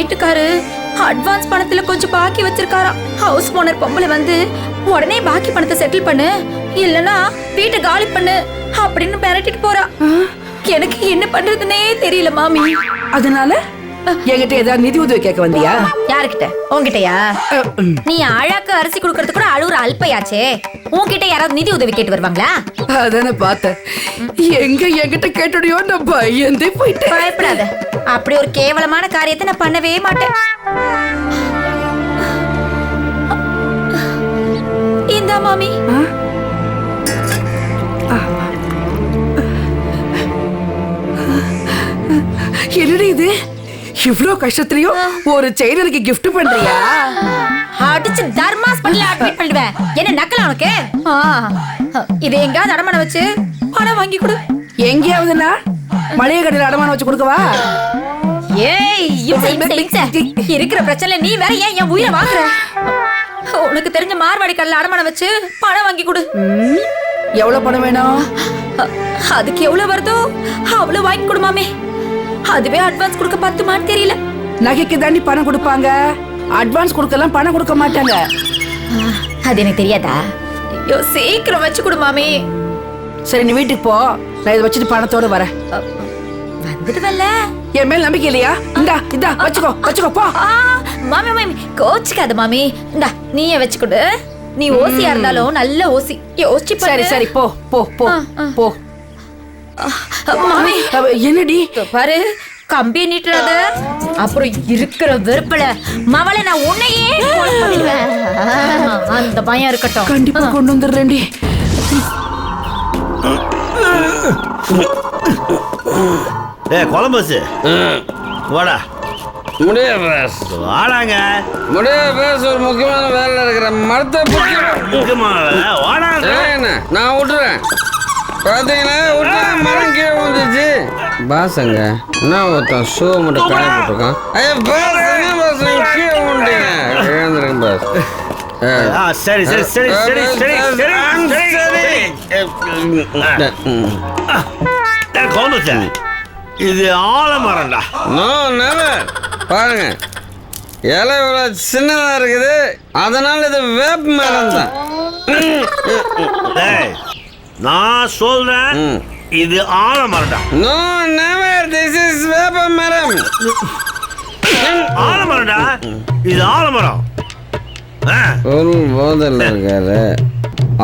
வீட்டுக்காரு அட்வான்ஸ் பணத்துல கொஞ்சம் பாக்கி வச்சிருக்காராம். ஹவுஸ் ஓனர் பொம்பளை வந்து உடனே பாக்கி பணத்தை செட்டில் பண்ணு, இல்லனா வீட்டை காலி பண்ணு அப்படின்னு மிரட்டிட்டு போறா. எனக்கு என்ன பண்றதுன்னே தெரியல மாமி. அதனால என்கிட்ட ஏதாவது நிதி உதவி கேட்க வந்தியா? யாருக்கிட்ட? உன்கிட்டயா? நீ அழாக்கு அரிசி குடுக்கறது கூட அழுகுற அல்பையாச்சே, உன்கிட்ட யாராவது நிதி உதவி கேட்டு வருவாங்களா? அதானே பார்த்தேன். எங்க என்கிட்ட கேட்டுடியோ நான் பயந்தே போயிட்டேன். பயப்படாத, அப்படி ஒரு கேவலமான காரியத்தை நான் பண்ணவே மாட்டேன். இந்தா மாமி. என்னடி இது? இவ்ளோ கஷ்டத்துலயும் ஒரு செயினருக்கு கிஃப்ட் பண்றியா? அடிச்சு தர்மாஸ் பண்ணல அட்மிட் பண்ணிடுவேன். என்ன நக்கல உனக்கு? இது எங்கயாவது அடமான வச்சு பணம் வாங்கி கொடு. எங்கயாவதுனா மளிகை கடையில் அடமான வச்சு கொடுக்கவா? ஏய், இருக்கிற பிரச்சனை நீ வேற ஏன் என் உயிரை வாங்குற? உனக்கு தெரிஞ்ச மார்வாடி கடையில் அடமான வச்சு பணம் வாங்கி கொடு. எவ்வளவு பணம் வேணும்? அதுக்கு எவ்வளவு வருதோ அவ்வளவு வாங்கி கொடுமாமே. அதுவே அட்வான்ஸ் கொடுக்க பத்துமான்னு தெரியல. நகைக்கு தாண்டி பணம் கொடுப்பாங்க, அட்வான்ஸ் கொடுக்கலாம் பணம் கொடுக்க மாட்டாங்க. அது எனக்கு தெரியாதா? ஐயோ, சீக்கிரம் வச்சு கொடுமாமே. சரி நீ வீட்டுக்கு போ, நான் இதை வச்சுட்டு பணத்தோட வரேன். வந்துடுவல்ல? என் மேல் நம்பிக்கை இல்லையா? இந்தா இந்தா வச்சுக்கோ வச்சுக்கோ போ. மாமி மாமி கோச்சுக்காத மாமி, இந்தா நீயே வச்சு கொடு. நீ ஓசியா இருந்தாலும் நல்ல ஓசி யோசிச்சு பாரு. சரி சரி போ போ போ போ. மாமி என்னடி பாரு, கம்பியை நீட்டுறாத, அப்புறம் இருக்கிற வெறுப்புல மவளை நான் உன்னையே பண்ணிடுவேன். அந்த பயம் இருக்கட்டும். கண்டிப்பா கொண்டு வந்துடுறேன்டி. கொலம்பஸ் வாடா. வாடாங்க. ஒரு முக்கியமான வேலை இருக்கிற மரத்தை நான் விட்டுறேன். பாத்தீங்களா, விட்டா மரம் கீழே வந்துச்சு. பாசங்க என்ன ஒருத்தன் ஷோ மட்டும் காய போட்டிருக்கான். கீழே விட்டீங்க. பாஸ் சரி சரி சரி சரி சரி சரி கொலம்பஸ், இது ஆலமரம்டா. பாருங்க, இலை இவ்வளவு சின்னதா இருக்குது, அதனால இது வேப்ப மரம் தான். நான் சொல்றேன், இது ஆலமரம்டா. நோ நெவர், திஸ் இஸ் வேப்ப மரம். ஆலமரம்டா, இது ஆலமரம். ஒரு போதல் இருக்காரு,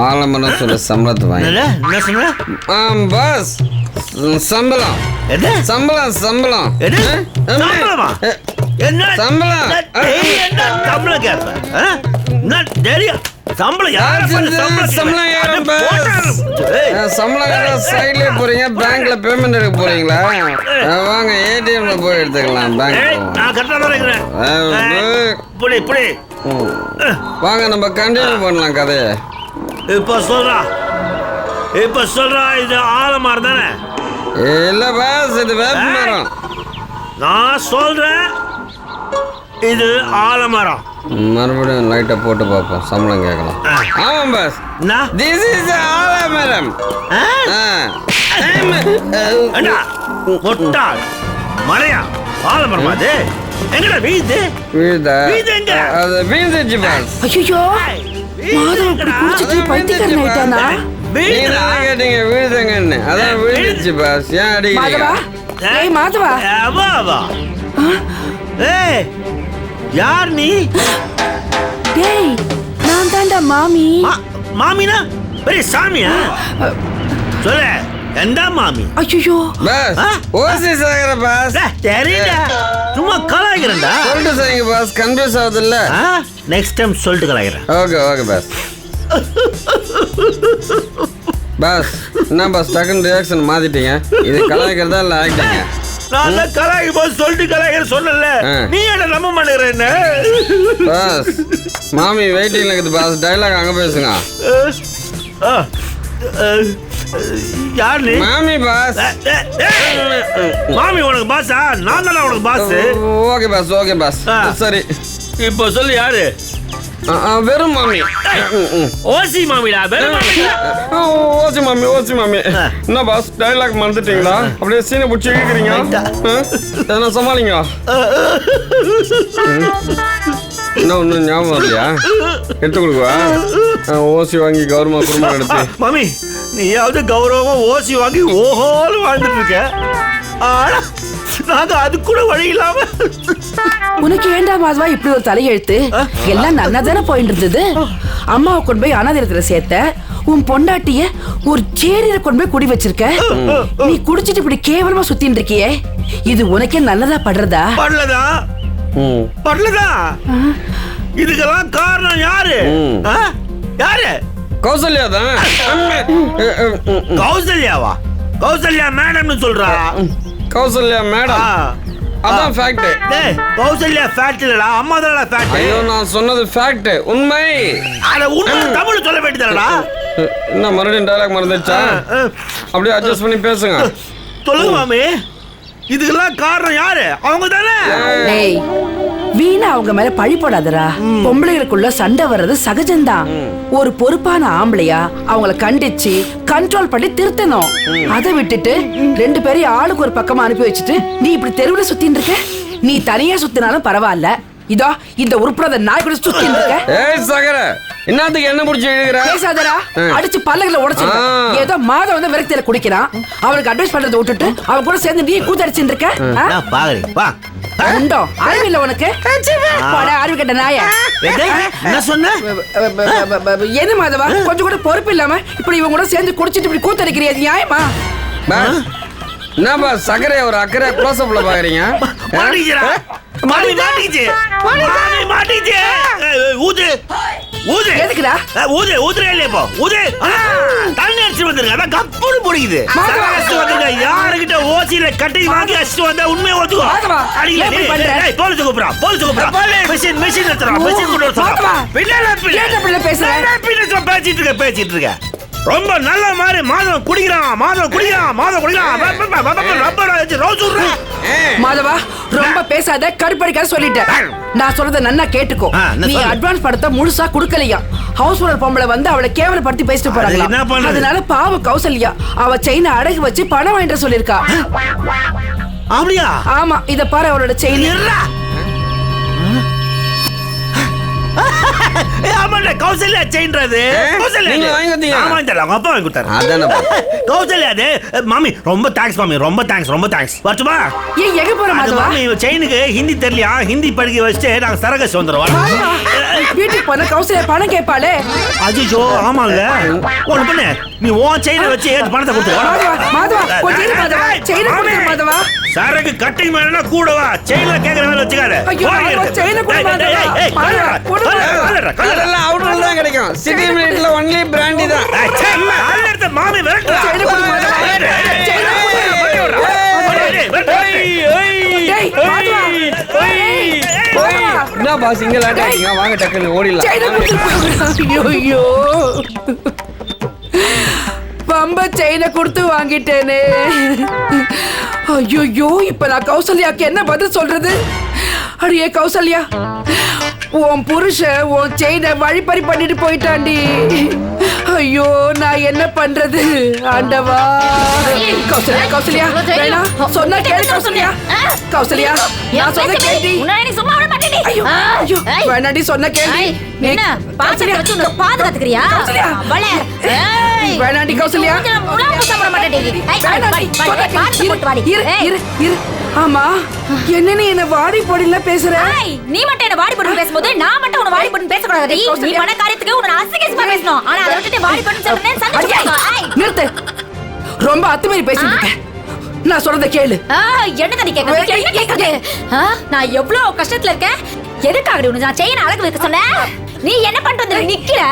ஆலமரம் சொல்ல சம்பளத்தை வாங்கி. என்ன சொன்ன பாஸ்? சம்பளம் சம்பளம் சம்பளம் சம்பளமா? என்ன சம்பளம்? சம்பளம் கேட்பேன் தெரியும். சம்பளம் சம்பளம் சைட்லயே போறீங்க, பேங்க்ல பேமெண்ட் எடுக்க போறீங்களா? வாங்க ஏடிஎம்ல போய் எடுத்துக்கலாம். வாங்க நம்ம கண்டினியூ பண்ணலாம் கதையை. இப்ப சொல்றா, இது ஆலமரம் தானே? இல்ல பாஸ், இது வேப்ப மரம். நான் சொல்றேன், இது ஆலமரம். மறுபடியும் லைட்டை போட்டு பார்ப்போம், சம்பளம் கேட்கலாம். ஆமாம் பாஸ், திஸ் இஸ் ஆலமரம். முட்டாள் மலையா ஆலமரம்? அது எங்கடா வீழ்ந்து? வீழ்தா? அது வீழ்ந்துச்சு பாஸ். ஐயோ, மாதவன் குடிச்சிட்டு பைத்தியக்காரன் ஆயிட்டானா? நீங்க கேட்டீங்க வீழ்தங்கன்னு, அதான் வீழ்ந்துச்சு பாஸ். ஏன் அடிக்கிறீங்க? ஏய் மாதவா, ஏய் யார் நீ? டேய் நான் தான்டா மாமி. மாமினா பெரிய சாமியா? சொல்லு, எந்த மாமி? ஐயோ பாஸ், ஓசி சாகர பாஸ். தெரியல, சும்மா கலாய்க்கிறேன்டா. சொல்லிட்டு சரிங்க பாஸ், கன்ஃபியூஸ் ஆகுது இல்ல? நெக்ஸ்ட் டைம் சொல்லிட்டு கலாய்க்கிறேன். Okay okay boss. பாஸ் என்ன பாஸ் டக்குன்னு ரியாக்ஷன் மாத்திட்டீங்க? இது கலாய்க்கிறதா இல்ல ஆக்டிங்க? நான் கலாய்க்கு போது சொல்லிட்டு கலாய்க்கிற சொல்லல, நீ என்ன நம்ப மாட்டேங்கிற? என்ன பாஸ், மாமி வெயிட்டிங்ல இருக்குது பாஸ், டைலாக் அங்க பேசுங்க. யார் நீ? மாமி பாஸ். மாமி உனக்கு பாஸா? நான் தானே உனக்கு boss. Okay boss okay boss. சரி இப்போ சொல்லு, யாரு? வெறும் மாமி. ஓசி மாமிடா வெறும் மாமிடா. ஓசி மாமி ஓசி மாமி. என்ன பாஸ் டயலாக் மறந்துட்டீங்களா? அப்படியே சீனை பிடிச்சி இழுக்கிறீங்க. எதனா சமாளிங்க. என்ன ஒன்றும் ஞாபகம் இல்லையா? எடுத்து கொடுக்குவா? ஓசி வாங்கி கௌரவமா குடும்பம் நடத்தி. மாமி நீயாவது கௌரவமா ஓசி வாங்கி ஓஹோன்னு வாழ்ந்துட்டு இருக்க. ஆனா நாங்க அது கூட வழி இல்லாம. உனக்கு ஏண்டா மாதவா இப்படி ஒரு தலையெழுத்து? எல்லாம் நன்னா தானே போயிட்டு இருந்தது. அம்மாவை கொண்டு போய் அனாதைரத்துல சேர்த்த, உன் பொண்டாட்டிய ஒரு சேரியில கொண்டு போய் குடி வச்சிருக்க. நீ குடிச்சிட்டு இப்படி கேவலமா சுத்தின்னு இருக்கியே, இது உனக்கே நல்லதா படுறதா? படலதா. இதுக்கெல்லாம் காரணம் யாரு? யாரு? கௌசல்யா தான். கௌசல்யாவா? கௌசல்யா மேடம்னு சொல்றா. கௌசல்யா மேடம் அதான் ஃபேக்ட். டேய் கௌசல்யா ஃபேக்ட் இல்லடா, அம்மா தானடா ஃபேக்ட். ஐயோ நான் சொன்னது ஃபேக்ட், உண்மை. அட உண்மை தமிழ் சொல்ல வேண்டியதுடா. என்ன மறுபடியும் டயலாக் மறந்துச்சா? அப்படியே அட்ஜஸ்ட் பண்ணி பேசுங்க. சொல்லுங்க மாமி, இதுக்கெல்லாம் காரணம் யாரு? அவங்க தானே. டேய் வீணா அவங்க மேல பழி போடாதடா. பொம்பளைகளுக்குள்ள சண்டை வர்றது சகஜம்தான். ஒரு பொறுப்பான ஆம்பளையா அவங்கள கண்டிச்சு கண்ட்ரோல் பண்ணி திருத்தணும். அதை விட்டுட்டு ரெண்டு பேரையும் ஆளுக்கு ஒரு பக்கமா அனுப்பி வச்சுட்டு நீ இப்படி தெருவுல சுத்தின்னு இருக்க. நீ தனியா சுத்தினாலும் பரவாயில்ல, இதோ இந்த உருப்படாத நாய் கூட சுத்தின்னு இருக்க. ஏய் சகர, என்னத்துக்கு என்ன முடிச்சு எழுதுற? பேசாதடா, அடிச்சு பல்லகளை உடைச்சு. ஏதோ மாதம் வந்து விரக்தியில குடிக்கிறான், அவனுக்கு அட்வைஸ் பண்றதை விட்டுட்டு அவன் கூட சேர்ந்து நீ கூத்தடிச்சுட்டு இருக்க. உண்டோ அறிவில்ல உனக்கு? அறிவு கட்ட நாய. என்ன சொன்ன? என்ன மாதவா கொஞ்சம் கூட பொறுப்பு இல்லாம இப்படி இவங்க கூட சேர்ந்து குடிச்சிட்டு இப்படி கூத்தடிக்கிறியா? நியாயமா? என்னப்பா சக்கரை ஒரு அக்கறை க்ளோஸ்அப்ல பாக்குறீங்க? ஊது ஊது. எதுக்குடா ஊது? ஊதுறே இல்லையா? இப்போ ஊது. தண்ணி அடிச்சு வந்துருங்க, அதான் கப்புனு பொடிக்குது. யாருக்கிட்ட ஓசியில கட்டி வாங்கி அடிச்சு வந்தா உண்மையை ஒத்துக்கோ. போலீஸ் கூப்பிடா, போலீஸ் கூப்பிடா. மிஷின் மிஷின் எடுத்துறா, மிஷின் கொண்டு வர சொல்றா. பேசிட்டு இருக்க பேசிட்டு இருக்க. ரொம்ப நல்ல மாதிரி மாதவன் குடிக்கிறான், மாதவன் குடிக்கிறான், மாதவன் குடிக்கிறான். மாதவா ரொம்ப பேசாத, கடுப்படிக்காத சொல்லிட்டேன். நான் சொல்றத நன்னா கேட்டுக்கோ. நீ அட்வான்ஸ் படத்தை முழுசா குடுக்கலையா? ஹவுஸ் ஓனர் பொம்பளை வந்து அவளை கேவலப்படுத்தி பேசிட்டு போறாங்க. அதனால பாவ கௌசல்யா அவ செயினை அடகு வச்சு பணம் வாங்கிட்டு சொல்லிருக்கா. அப்படியா? ஆமா, இத பாரு அவளோட செயின். கௌசல்யா செயின்றது அப்பா வாங்கி கொடுத்தாரு. கௌசல்யா அது மாமி ரொம்ப தேங்க்ஸ் மாமி, ரொம்ப தேங்க்ஸ், ரொம்ப தேங்க்ஸ். வரட்டுமா? ஏன் எங்க போற மாதவா? மாமி செயினுக்கு ஹிந்தி தெரியலையா, ஹிந்தி படிக்க வச்சுட்டு நாங்க சரகஸ் வந்துருவோம். வீட்டுக்கு போன கௌசல்யா பணம் கேட்பாளே. அஜிஜோ ஆமாங்க. ஒண்ணு பண்ணு, நீ உன் செயினை வச்சு பணத்தை கொடுத்து. மாதவா கொஞ்சம் இரு மாதவா, செயினை கொடுத்து மாதவா. சரக்கு கட்டிங் மேலனா கூடவா, செயின்ல கேக்குற மேல வச்சுக்காத. செயினை கொடு மாதவா. அதெல்லாம் அவுட்டர்ல தான் கிடைக்கும். சிட்டி மினிட்ல ஒன்லி பிராண்டி தான். அடுத்த மாமி வரட்டும். செயினை கொடு மாதவா. செயினை கொடு. டேய் மாதவா. என்ன பாஸ் இங்க லாட்டாங்க? வாங்க டக்குன்னு ஓடிடலாம். செயினை கொடுத்து. ஐயோ பம்ப செயினை கொடுத்து வாங்கிட்டேனே. ஐயோ இப்ப நான் கௌசல்யாக்கு என்ன பதில் சொல்றது? அடியே கௌசல்யா, உன் புருஷன் உன் செயினை வழிப்பறி பண்ணிட்டு போயிட்டாண்டி. ஐயோ நான் என்ன பண்றது ஆண்டவா? கௌசல்யா கௌசல்யா வேணாம், சொன்னா கேளு கௌசல்யா. கௌசல்யா நான் சொன்ன கேள்வி. ஐயோ ஐயோ வேணாடி, சொன்ன கேள்வி. என்ன பாச்சை வச்சு உன்னை பாதுகாத்துக்கிறியா? வேணாண்டி கௌசல்யா. ஆமா என்ன நீ என்ன வாடி போடில பேசுற? நீ மட்டும் என்ன வாடி போட்டு பேசும்போது நான் மட்டும் உன்னை வாடி போட்டு பேசக்கூடாது. நீ பண்ண காரியத்துக்கு உன்னை அசிங்கமா பேசணும். ஆனா அதை விட்டுட்டு வாடி போட்டு சொல்றேன்னு சந்தோஷம். நிறுத்து, ரொம்ப அத்துமீறி பேசிட்டு இருக்க. நான் சொல்றத கேளு. என்ன தண்ணி கேக்குது? நான் எவ்வளவு கஷ்டத்துல இருக்கேன், எதுக்காக உனக்கு நான் செயின் அழகு வைக்க சொன்னேன்? நீ என்ன பண்ணிட்டு வந்து நிக்கிற?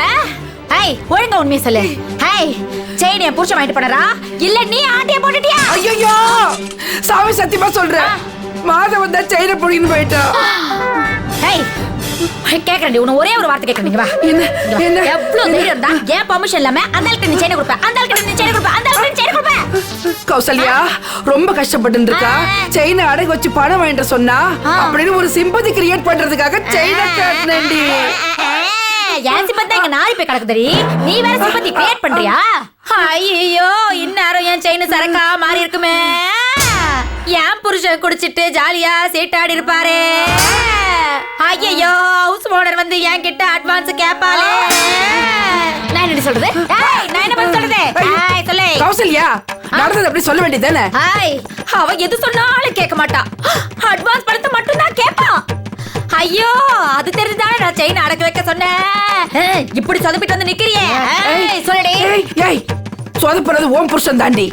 ஹேய் ஒழுங்கா உண்மையை சொல்லு. ஹேய் செயின் என் புருஷன் வாங்கிட்டு போனரா இல்ல நீ ஆட்டிய போட்டுட்டியா? ஐயோ சாமி சத்தியமா சொல்றேன், மாதவன் தான் செயினை புடின்னு போயிட்டா. ஹேய் கேக்குறேன், உன்னை ஒரே ஒரு வார்த்தை கேக்குறேன். வா. என்ன எவ்வளவு தைரியம் இருந்தா ஏன் பெர்மிஷன் இல்லாம அந்த ஆளுக்கு நீ செயினை கொடுப்ப, அந்த ஆளுக்கு நீ செயினை கொடுப்ப, அந்த ஆளுக்கு நீ செயினை கொடுப்ப? கௌசல்யா ரொம்ப கஷ்டப்பட்டு இருக்கா. செயினை அடகு வச்சு பணம் வாங்கிட்டு சொன்னா அப்படின்னு ஒரு சிம்பதி கிரியேட் பண்றதுக்காக செயினை காட்டினேன்டி. என் சிம்பத்தி இங்க நாரி போய் கிடக்குதுடி. நீ வேற சிம்பத்தி கிரியேட் பண்றியா? ஐயோ இந்நேரம் என் செயின் சரக்கா மாறி இருக்குமே. என் புருஷன் குடிச்சிட்டு ஜாலியா சீட்டாடி இருப்பாரு. ஐயோ ஹவுஸ் ஓனர் வந்து என் கிட்ட அட்வான்ஸ் கேப்பாளே. நான் என்ன சொல்றது? நான் என்ன பண்ண சொல்றது? சொல்லு கௌசல்யா, நடந்தது அப்படி சொல்ல வேண்டியதானே? அவ எது சொன்னாலும் கேட்க மாட்டா. அட்வான்ஸ் பணத்தை மட்டும் தான் கேப்பா. ஐயோ அது தெரிஞ்சுதானே நான் செயின் அடக்க வைக்க சொன்னேன். இப்படி சொதப்பிட்டு வந்து நிக்கிறியே. சொல்லுடி. ஏய் சொதப்புறது ஓம் புருஷன் தாண்டி.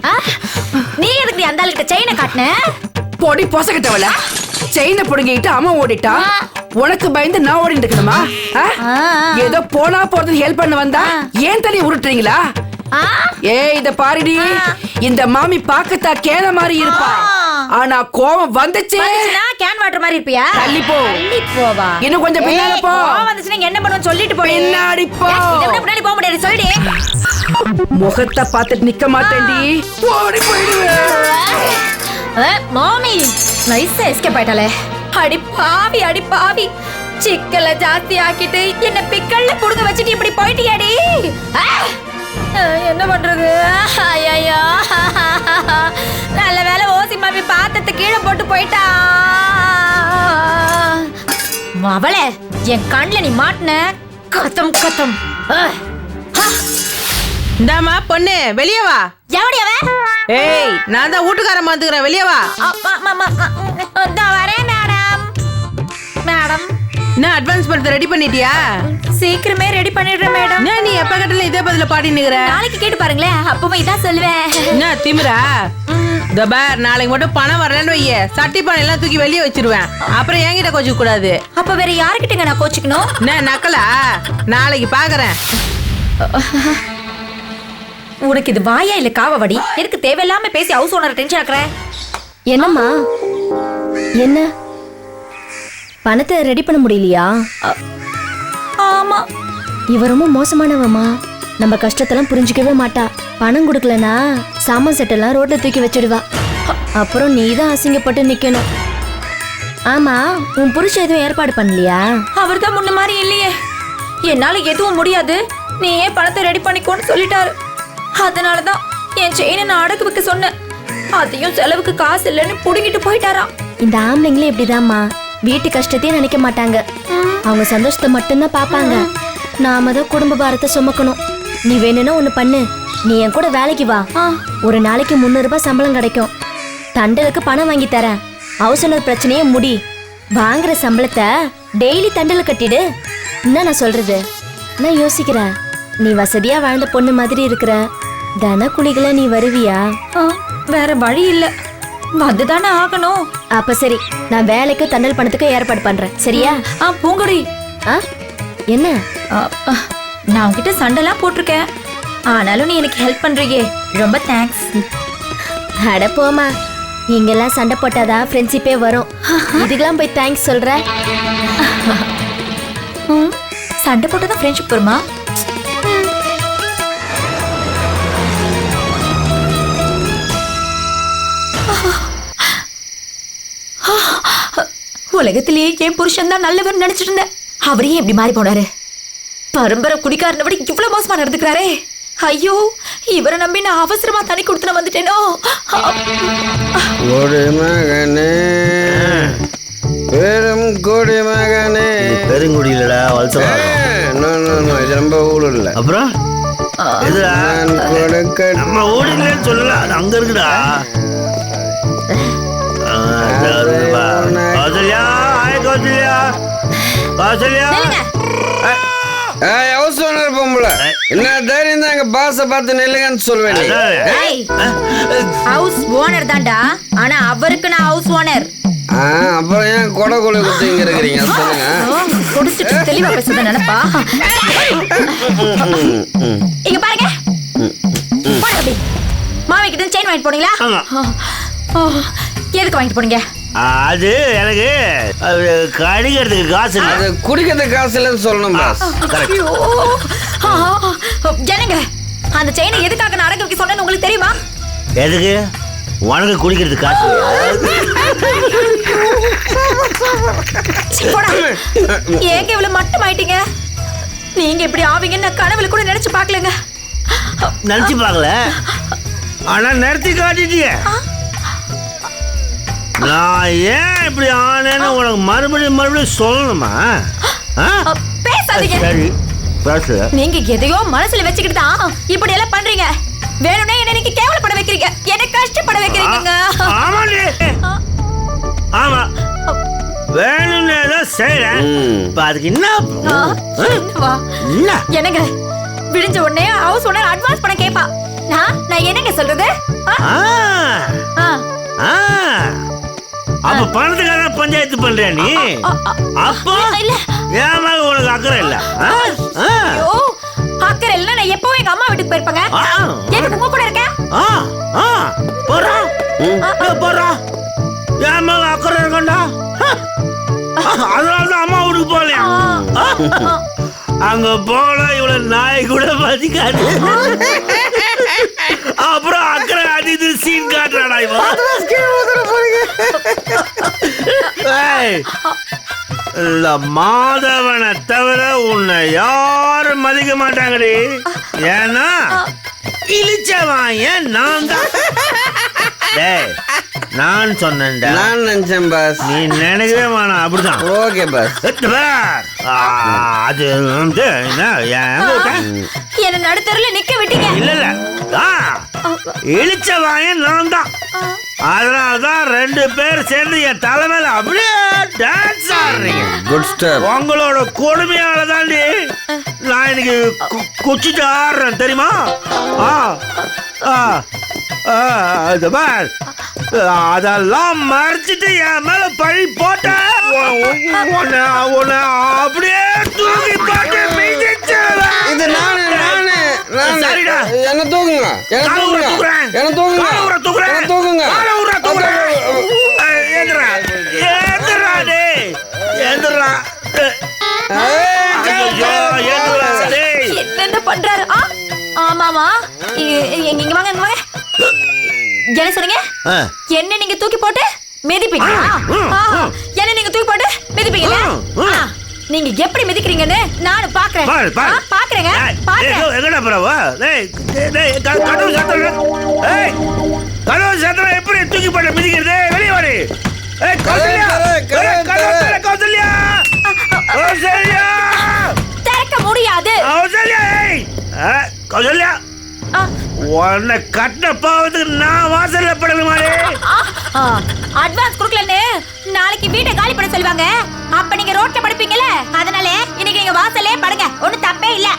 நீ எதுக்கு அந்த ஆளுகிட்ட செயினை காட்டின? பொடி பொசக்கிட்டவள செயினை புடுங்கிட்டு அம்மா ஓடிட்டா. உனக்கு பயந்து நான் ஓடிட்டு இருக்கணுமா? ஏதோ போனா போறது ஹெல்ப் பண்ண வந்தா ஏன் தண்ணி உருட்டுறீங்களா? ஏய் இத பாருடி, இந்த மாமி பாக்கத்தா கேன மாதிரி இருப்பா. ஆனா கோவம் வந்துச்சு கேன் வாட்டர் மாதிரி இருப்பியா? தள்ளி போ. தள்ளி போவா. இன்னும் கொஞ்சம் பின்னால போ. கோவம் வந்துச்சுன்னா என்ன பண்ணுவேன்னு சொல்லிட்டு போ. பின்னாடி போ. பின்னாடி போக முடியாது சொல்லுடி. முகத்தை பார்த்துட்டு நிக்க மாட்டேன்டி, ஓடி போயிடுவேன். மாமி நைஸா எஸ்கேப் ஆயிட்டாளே. அடி பாவி அடி பாவி, சிக்கல ஜாஸ்தி ஆக்கிட்டு என்ன பிக்கல்ல புடுங்க வச்சுட்டு இப்படி போயிட்டியாடி. என்ன பண்றது? ஐயோ நல்ல வேலை ஓசி மாமி பாத்திரத்தை கீழே போட்டு போயிட்டா. அவளே என் கண்ணுல நீ மாட்டின கத்தம் கத்தம். இந்தாமா பொண்ணு வெளியே வா. எவடி அவ? ஏய் நான் தான் வீட்டுக்காரன் மாத்துக்கிறேன், வெளியே வா. வரேன் மேடம். மேடம் என்ன அட்வான்ஸ் பணத்தை ரெடி பண்ணிட்டியா? சீக்கிரமே ரெடி பண்ணிடுறேன் மேடம். என்ன நீ எப்ப கட்டல இதே பதில பாடி நிக்கிற? நாளைக்கு கேட்டு பாருங்களேன், அப்பவே இதான் சொல்லுவேன். என்ன திமிரா? இந்த பார் நாளைக்கு மட்டும் பணம் வரலன்னு வைய, சட்டி பணம் எல்லாம் தூக்கி வெளியே வச்சிருவேன். அப்புறம் என்கிட்ட கோச்சிக்க கூடாது. அப்ப வேற யாருக்கிட்டங்க நான் கோச்சிக்கணும்? என்ன நக்கலா? நாளைக்கு பாக்குறேன். உனக்கு இது வாயா இல்ல காவடி? எதுக்கு தேவையில்லாம பேசி ஹவுஸ் ஓனர் டென்ஷன் ஆக்குற? என்னம்மா என்ன பணத்தை ரெடி பண்ண முடியலையா? ஆமா. இவ ரொம்ப மோசமானவம்மா. நம்ம கஷ்டத்தெல்லாம் புரிஞ்சுக்கவே மாட்டா. பணம் கொடுக்கலனா சாமான் செட்டெல்லாம் ரோட்ல தூக்கி வச்சிடுவா. அப்புறம் நீ தான் அசிங்கப்பட்டு நிக்கணும். ஆமா உன் புருஷன் எதுவும் ஏற்பாடு பண்ணலையா? அவர் தான் முன்ன மாதிரி இல்லையே. என்னால எதுவும் முடியாது, நீ ஏன் பணத்தை ரெடி பண்ணிக்கோன்னு சொல்லிட்டாரு. அதனாலதான் என் செயினை நான் அடகு வைக்க சொன்னேன். அதையும் செலவுக்கு காசு இல்லைன்னு புடுங்கிட்டு போயிட்டாராம். இந்த ஆம்பளைங்களே இப்படிதாம்மா, வீட்டு கஷ்டத்தையே நினைக்க மாட்டாங்க. அவங்க சந்தோஷத்தை மட்டும்தான் பாப்பாங்க. நாம தான் குடும்ப பாரத்தை சுமக்கணும். நீ வேணும்னா ஒண்ணு பண்ணு, நீ என் கூட வேலைக்கு வா. ஒரு நாளைக்கு 300 ரூபாய் சம்பளம் கிடைக்கும். தண்டலுக்கு பணம் வாங்கி தரேன். ஹவுஸ் ஓனர் பிரச்சனையே முடி. வாங்குற சம்பளத்தை டெய்லி தண்டல் கட்டிடு. என்ன நான் சொல்றது? நான் யோசிக்கிறேன், நீ வசதியா வாழ்ந்த பொண்ணு மாதிரி இருக்கிற. தன குளிகளை நீ வருவியா? வேற வழி இல்ல, வந்துதானே ஆகணும். அப்ப சரி, நான் வேலைக்கு தண்டல் பணத்துக்கு ஏற்பாடு பண்றேன். சரியா? பூங்கொடி. என்ன? நான் உன்கிட்ட சண்டைலாம் போட்டிருக்கேன், ஆனாலும் நீ எனக்கு ஹெல்ப் பண்றியே, ரொம்ப தேங்க்ஸ். அட போமா, இங்கெல்லாம் சண்டை போட்டாதான் ஃப்ரெண்ட்ஷிப்பே வரும். இதுக்கெல்லாம் போய் தேங்க்ஸ் சொல்ற? சண்டை போட்டாதான் ஃப்ரெண்ட்ஷிப் வருமா? உலகத்திலேயே என் புருஷன் தான் நல்லவர் நினைச்சிட்டு இருந்தேன். அவரையே எப்படி மாறி போனாரு? பரம்பரை குடிக்காரனை விட இவ்வளவு மோசமா நடந்துக்கிறாரே. ஐயோ, இவரை நம்பி நான் அவசரமா தனி கொடுத்து வந்துட்டேனோ. மகனே, பெரும் கொடி மகனே. பெருங்குடி இல்லடா, வல்சவா. இது நம்ம ஊடு இல்ல. அப்புறம் எதுடா? நம்ம ஊடு இல்லைன்னு சொல்லல, அது அங்க இருக்குடா. Kausalya, hi Kausalya. Kausalya. House owner பொம்பளை என்ன தைரியம் தான் எங்க பாஸ பார்த்து நில்லுங்கன்னு சொல்லுவேன். ஹவுஸ் ஓனர் தான்டா, ஆனா அவருக்கு நான் ஹவுஸ் ஓனர். அப்புறம் ஏன் கொடை கொலை குத்தி இங்க இருக்கிறீங்க சொல்லுங்க. குடிச்சிட்டு தெளிவா பேசுறத நினைப்பா. இங்க பாருங்க, மாமி கிட்ட செயின் வாங்கிட்டு போனீங்களா? எதுக்கு வாங்கிட்டு போனீங்க? அது எனக்கு கடிக்கிறதுக்கு காசு இல்லை. அது குடிக்கிறதுக்கு காசு இல்லைன்னு சொல்லணும் பாஸ். ஜனங்க, அந்த செயினை எதுக்காக நான் அடகு வைக்க சொன்னேன்னு உங்களுக்கு தெரியுமா? எதுக்கு? உனக்கு குடிக்கிறதுக்கு காசு. ஏங்க இவ்வளவு மட்டும் ஆயிட்டீங்க? நீங்க இப்படி ஆவீங்கன்னு நான் கனவுல கூட நினைச்சு பார்க்கலங்க. நினைச்சு பார்க்கல, ஆனா நடத்தி காட்டிட்டியே. நான் ஏன் இப்படி ஆனேன்னு உனக்கு மறுபடியும் சொல்லணுமா? பேசாதீங்க. சரி பேசு. நீங்க எதையோ மனசுல வச்சுக்கிட்டு தான் இப்படி எல்லாம் பண்றீங்க. வேணும்னா என்ன நீங்க கேவலப்பட வைக்கிறீங்க, என்ன கஷ்டப்பட வைக்கிறீங்க. ஆமாண்டி, ஆமா வேணும்னு ஏதோ செய்யறேன். அதுக்கு என்ன என்னங்க விடிஞ்ச உடனே ஹவுஸ் ஓனர் அட்வான்ஸ் பணம் கேப்பா. நான் என்னங்க சொல்றது? அப்ப பணத்துக்காக பஞ்சாயத்து பண்றியா நீ? அப்போ ஏன் மேல உனக்கு அக்கறை இல்ல? அக்கறை இல்ல, நான் எப்பவும் எங்க அம்மா வீட்டுக்கு போயிருப்பாங்க. எதுக்கு உங்க கூட இருக்கேன்? போறா ஏன் மேல அக்கறை இருக்கண்டா, அதனாலதான் அம்மா வீட்டுக்கு போகலையா? அங்க போல இவ்வளவு நாய் கூட மதிக்காது. அப்புறம் அக்கறை அது சீன் காட்டுறாடா இவன். இந்த மாதவனை தவிர உன்னை யாரும் மதிக்க மாட்டாங்கடி. ஏன்னா இழிச்சவான் நான் தான். நான் சொன்னேன்டா. நான் நினைச்சேன் பாஸ். நீ நினைக்கவே வேணாம். அப்படிதான். Okay boss. அது வந்து என்ன நடுத்தருல நிக்க விட்டீங்க. இல்ல இல்ல, இழிச்சவாயன் நான் தான். அதனாலதான் 2 பேர் சேர்ந்து என் தலைமையில அப்படியே டான்ஸ் ஆடுறீங்க. Good step. உங்களோட கொடுமையால தாண்டி நான் இன்னைக்கு குச்சிட்டு ஆடுறேன் தெரியுமா? அதெல்லாம் மறைச்சிட்டு என் மேல பழி போட்ட அப்படியே தூக்கி போட்டு இது நானு என்ன தூக்குங்க, என்ன தூக்குங்க, என்ன தூக்குங்க, என்ன தூக்குங்க. என்ன பண்றாரு? ஆமாமா, இங்க வாங்க, இங்க வாங்க. என்ன சொன்னீங்க? என்ன நீங்க தூக்கி போட்டு மிதிப்பீங்க? என்ன நீங்க தூக்கி போட்டு மிதிப்பீங்க? நீங்க எப்படி மிதிக்கிறீங்கன்னு நானும் பாக்குறேன். பாக்குறேங்க, கதவு சாத்திர எப்படி தூக்கி போட்டு மிதிக்கிறது? வெளியே வாடி. திறக்க முடியாது. கௌசல்யா, உன்னை கட்ட பாவத்துக்கு நான் வாசல்ல படணுமாடே. அட்வான்ஸ் குடுக்கலன்னு நாளைக்கு வீட்டை காலி பண்ண சொல்லுவாங்க. அப்ப நீங்க ரோட்ல படுப்பீங்கல, அதனால இன்னைக்கு நீங்க வாசல்லே படுங்க. ஒண்ணும் தப்பே இல்ல.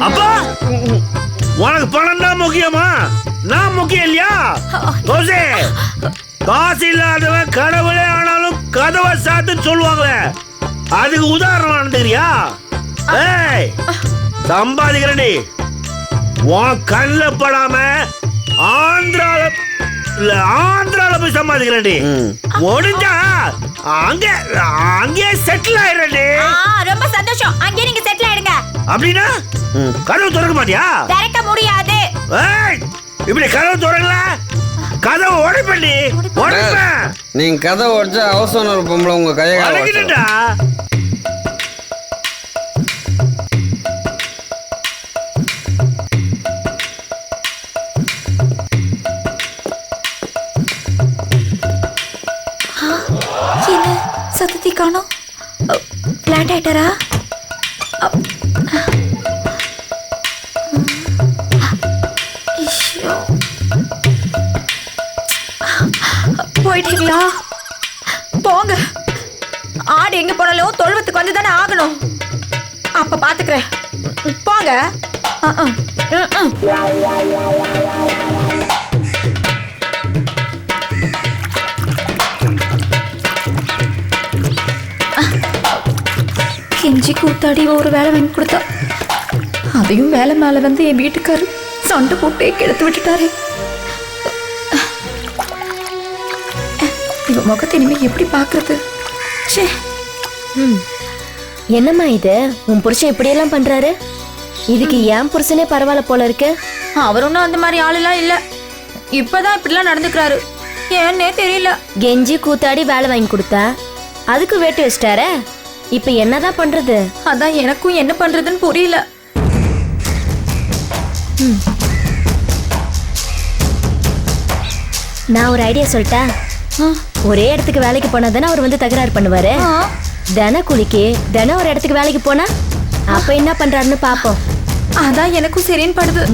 அப்பா, உனக்கு பணம் தான் முக்கியமா? நான் முக்கியம் இல்லையா? காசு இல்லாதவன் கடவுளே ஆனாலும் கதவை சாத்து சொல்லுவாங்களே, அதுக்கு உதாரணம் தெரியா? சம்பாதிக்கிறேன்டி, உன் கண்ணுல படாம ஆந்திரால போய் சம்பாதிக்கிறேன்டி. முடிஞ்சா அங்கே செட்டில் ஆயிடுறேன்டி. ரொம்ப சந்தோஷம். அங்கே நீங்க செட்டில் ஆயிடுங்க. அப்படின்னா கதவு திறக்க மாட்டியா? திறக்க முடியாது. இப்படி கதவு திறக்கல, கதவை உடைப்பண்டி, உடைப்பேன். நீங்க கதவை உடைச்சா ஹவுஸ் ஓனர் பொம்பளை உங்க கையை உடைக்கிட்டா. சத்தத்தை காணோம். பிளாட் ஆயிட்டாரா? போயிட்டீங்களா? போங்க. ஆடு எங்க போனாலும் தொழுவத்துக்கு வந்து தானே ஆகணும். அப்ப பாத்துக்கிறேன். போங்க. கெஞ்சி கூத்தாடி ஒரு வேலை வாங்கி கொடுத்தா, அதையும் வேலை மேல வந்து என் வீட்டுக்காரு சண்டை போட்டே கெடுத்து விட்டுட்டாரு. இவ முகத்தை இனிமே எப்படி பாக்குறது? என்னம்மா இது, உன் புருஷன் இப்படியெல்லாம் பண்றாரு? இதுக்கு ஏன் புருஷனே பரவாயில்ல போல இருக்கு. அவர் ஒன்றும் அந்த மாதிரி ஆளெல்லாம் இல்ல. இப்பதான் இப்படிலாம் நடந்துக்கிறாரு. ஏன்னே தெரியல. கெஞ்சி கூத்தாடி வேலை வாங்கி கொடுத்தா அதுக்கு வேட்டு வச்சிட்டார. இப்ப என்னதான் பண்றது? அதான் எனக்கும் என்ன பண்றதுன்னு புரியல. நான் ஒரு ஐடியா சொல்லிட்டா? ஒரே இடத்துக்கு வேலைக்கு போனா தானே அவர் வந்து தகராறு பண்ணுவாரு. தின கூலிக்கு தினம் ஒரு இடத்துக்கு வேலைக்கு போனா அப்ப என்ன பண்றாருன்னு பாப்போம். அதான் எனக்கும் சரின்னு படுது.